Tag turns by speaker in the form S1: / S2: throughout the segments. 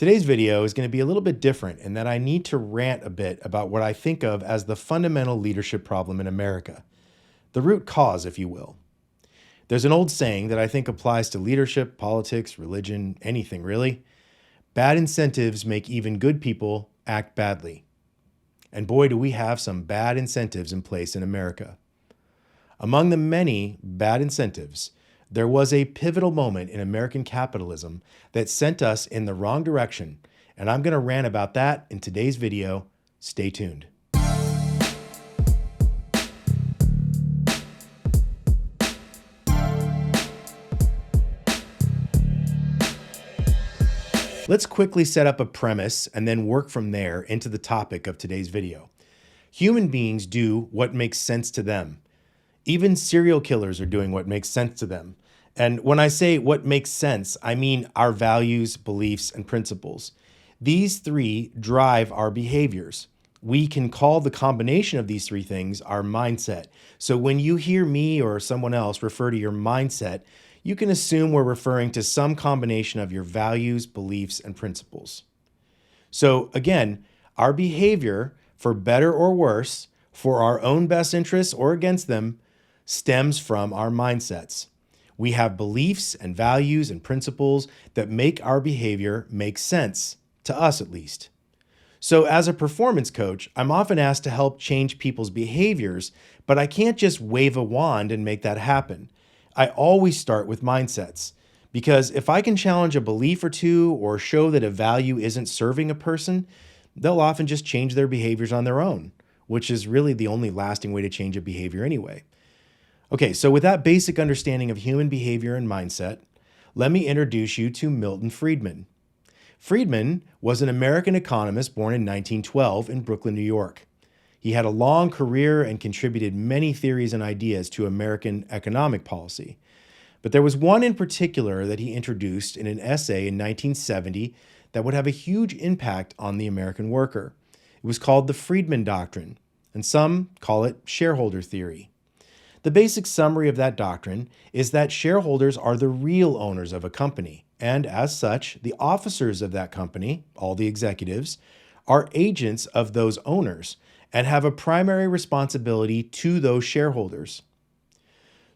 S1: Today's video is going to be a little bit different in that I need to rant a bit about what I think of as the fundamental leadership problem in America, the root cause, if you will. There's an old saying that I think applies to leadership, politics, religion, anything really. Bad incentives make even good people act badly. And boy, do we have some bad incentives in place in America. Among the many bad incentives, there was a pivotal moment in American capitalism that sent us in the wrong direction, and I'm going to rant about that in today's video. Stay tuned. Let's quickly set up a premise and then work from there into the topic of today's video. Human beings do what makes sense to them. Even serial killers are doing what makes sense to them. And when I say what makes sense, I mean our values, beliefs, and principles. These three drive our behaviors. We can call the combination of these three things our mindset. So when you hear me or someone else refer to your mindset, you can assume we're referring to some combination of your values, beliefs, and principles. So again, our behavior, for better or worse, for our own best interests or against them, stems from our mindsets. We have beliefs and values and principles that make our behavior make sense, to us at least. So as a performance coach, I'm often asked to help change people's behaviors, but I can't just wave a wand and make that happen. I always start with mindsets, because if I can challenge a belief or two or show that a value isn't serving a person, they'll often just change their behaviors on their own, which is really the only lasting way to change a behavior anyway. Okay, so with that basic understanding of human behavior and mindset, let me introduce you to Milton Friedman. Friedman was an American economist born in 1912 in Brooklyn, New York. He had a long career and contributed many theories and ideas to American economic policy. But there was one in particular that he introduced in an essay in 1970 that would have a huge impact on the American worker. It was called the Friedman Doctrine, and some call it shareholder theory. The basic summary of that doctrine is that shareholders are the real owners of a company, and as such, the officers of that company, all the executives, are agents of those owners and have a primary responsibility to those shareholders.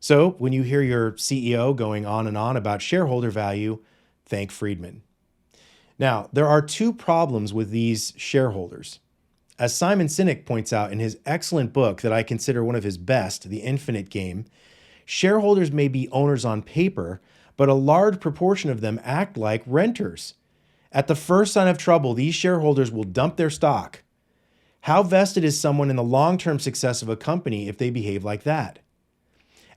S1: So when you hear your CEO going on and on about shareholder value, thank Friedman. Now, there are two problems with these shareholders. As Simon Sinek points out in his excellent book that I consider one of his best, The Infinite Game, shareholders may be owners on paper, but a large proportion of them act like renters. At the first sign of trouble, these shareholders will dump their stock. How vested is someone in the long-term success of a company if they behave like that?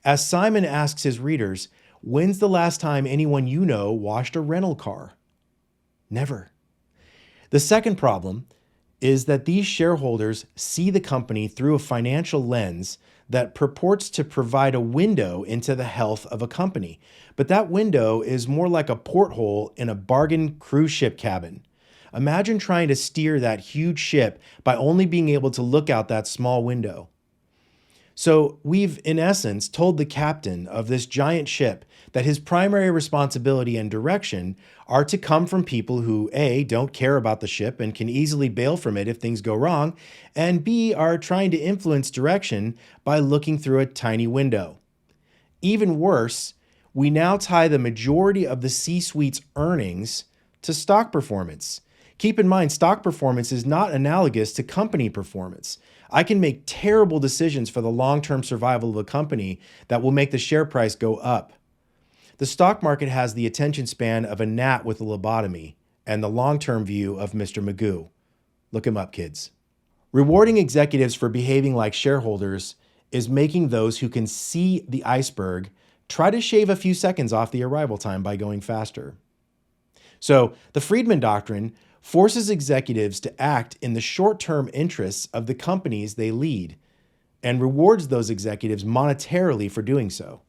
S1: As Simon asks his readers, when's the last time anyone you know washed a rental car? Never. The second problem is that these shareholders see the company through a financial lens that purports to provide a window into the health of a company. But that window is more like a porthole in a bargain cruise ship cabin. Imagine trying to steer that huge ship by only being able to look out that small window. So we've, in essence, told the captain of this giant ship that his primary responsibility and direction are to come from people who, A, don't care about the ship and can easily bail from it if things go wrong, and B, are trying to influence direction by looking through a tiny window. Even worse, we now tie the majority of the C-suite's earnings to stock performance. Keep in mind, stock performance is not analogous to company performance. I can make terrible decisions for the long-term survival of a company that will make the share price go up. The stock market has the attention span of a gnat with a lobotomy and the long-term view of Mr. Magoo. Look him up, kids. Rewarding executives for behaving like shareholders is making those who can see the iceberg try to shave a few seconds off the arrival time by going faster. So the Friedman Doctrine forces executives to act in the short-term interests of the companies they lead and rewards those executives monetarily for doing so.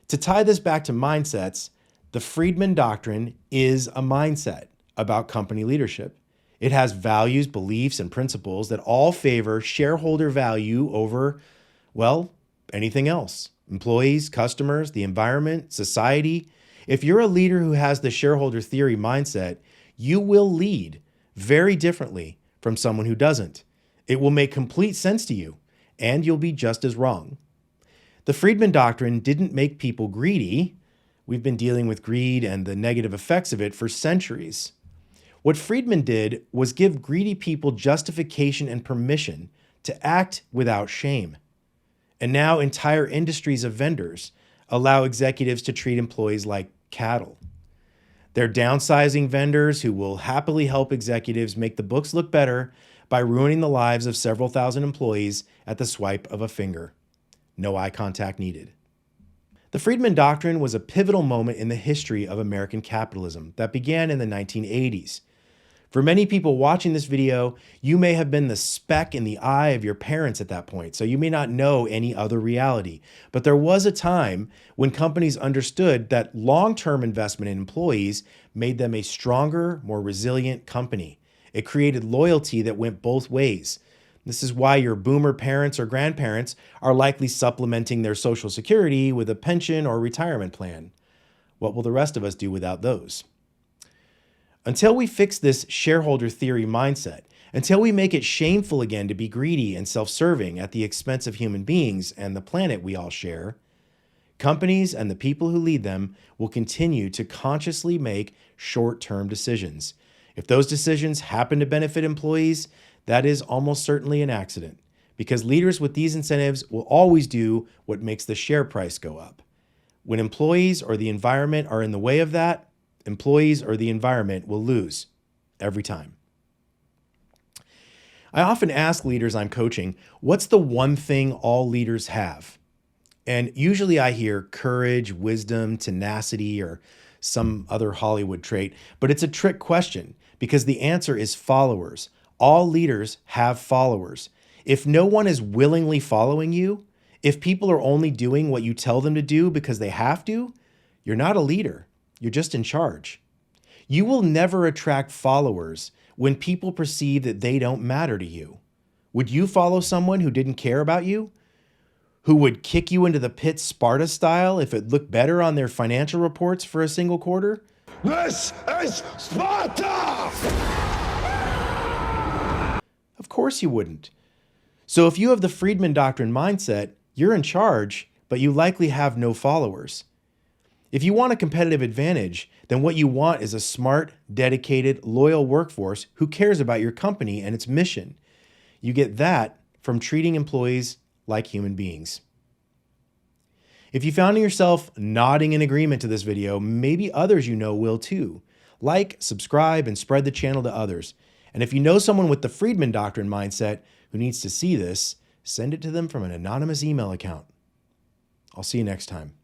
S1: To tie this back to mindsets, the Friedman Doctrine is a mindset about company leadership. It has values, beliefs, and principles that all favor shareholder value over, well, anything else. Employees, customers, the environment, society. If you're a leader who has the shareholder theory mindset, you will lead very differently from someone who doesn't. It will make complete sense to you, and you'll be just as wrong. The Friedman Doctrine didn't make people greedy. We've been dealing with greed and the negative effects of it for centuries. What Friedman did was give greedy people justification and permission to act without shame. And now entire industries of vendors allow executives to treat employees like cattle. They're downsizing vendors who will happily help executives make the books look better by ruining the lives of several thousand employees at the swipe of a finger. No eye contact needed. The Friedman Doctrine was a pivotal moment in the history of American capitalism that began in the 1980s. For many people watching this video, you may have been the speck in the eye of your parents at that point, so you may not know any other reality. But there was a time when companies understood that long-term investment in employees made them a stronger, more resilient company. It created loyalty that went both ways. This is why your boomer parents or grandparents are likely supplementing their Social Security with a pension or retirement plan. What will the rest of us do without those? Until we fix this shareholder theory mindset, until we make it shameful again to be greedy and self-serving at the expense of human beings and the planet we all share, companies and the people who lead them will continue to consciously make short-term decisions. If those decisions happen to benefit employees, that is almost certainly an accident, because leaders with these incentives will always do what makes the share price go up. When employees or the environment are in the way of that, employees or the environment will lose every time. I often ask leaders I'm coaching, what's the one thing all leaders have? And usually I hear courage, wisdom, tenacity, or some other Hollywood trait, but it's a trick question because the answer is followers. All leaders have followers. If no one is willingly following you, if people are only doing what you tell them to do because they have to, you're not a leader. You're just in charge. You will never attract followers when people perceive that they don't matter to you. Would you follow someone who didn't care about you? Who would kick you into the pit Sparta style if it looked better on their financial reports for a single quarter?
S2: This is Sparta!
S1: Of course you wouldn't. So if you have the Friedman Doctrine mindset, you're in charge, but you likely have no followers. If you want a competitive advantage, then what you want is a smart, dedicated, loyal workforce who cares about your company and its mission. You get that from treating employees like human beings. If you found yourself nodding in agreement to this video, maybe others you know will too. Like, subscribe, and spread the channel to others. And if you know someone with the Friedman Doctrine mindset who needs to see this, send it to them from an anonymous email account. I'll see you next time.